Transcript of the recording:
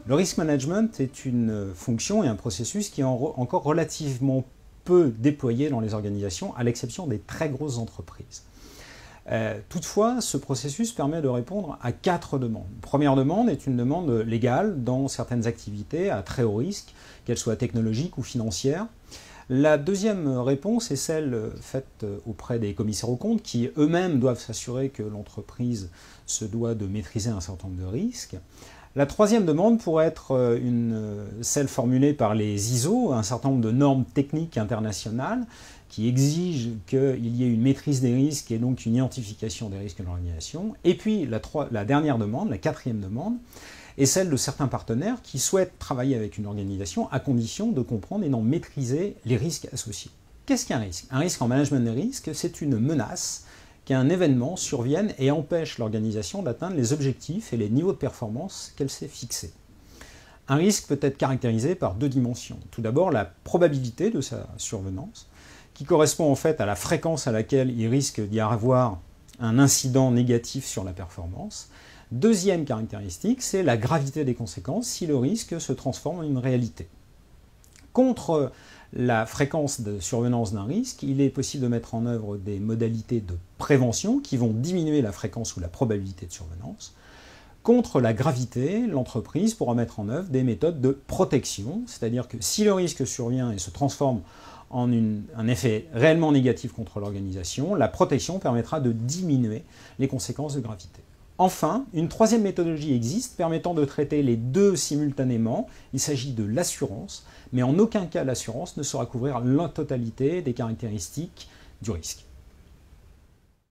Le risk management est une fonction et un processus qui est encore relativement peu déployé dans les organisations, à l'exception des très grosses entreprises. Toutefois, ce processus permet de répondre à 4 demandes. La première demande est une demande légale dans certaines activités à très haut risque, qu'elles soient technologiques ou financières. La deuxième réponse est celle faite auprès des commissaires aux comptes qui eux-mêmes doivent s'assurer que l'entreprise se doit de maîtriser un certain nombre de risques. La troisième demande pourrait être celle formulée par les ISO, un certain nombre de normes techniques internationales qui exigent qu'il y ait une maîtrise des risques et donc une identification des risques de l'organisation. Et puis la dernière demande, la quatrième demande, est celle de certains partenaires qui souhaitent travailler avec une organisation à condition de comprendre et d'en maîtriser les risques associés. Qu'est-ce qu'un risque? Un risque en management des risques, c'est une menace qu'un événement survienne et empêche l'organisation d'atteindre les objectifs et les niveaux de performance qu'elle s'est fixés. Un risque peut être caractérisé par 2 dimensions. Tout d'abord, la probabilité de sa survenance, qui correspond en fait à la fréquence à laquelle il risque d'y avoir un incident négatif sur la performance. Deuxième caractéristique, c'est la gravité des conséquences si le risque se transforme en une réalité. Contre la fréquence de survenance d'un risque, il est possible de mettre en œuvre des modalités de prévention qui vont diminuer la fréquence ou la probabilité de survenance. Contre la gravité, l'entreprise pourra mettre en œuvre des méthodes de protection, c'est-à-dire que si le risque survient et se transforme en un effet réellement négatif contre l'organisation, la protection permettra de diminuer les conséquences de gravité. Enfin, une troisième méthodologie existe permettant de traiter les deux simultanément. Il s'agit de l'assurance, mais en aucun cas l'assurance ne saura couvrir la totalité des caractéristiques du risque.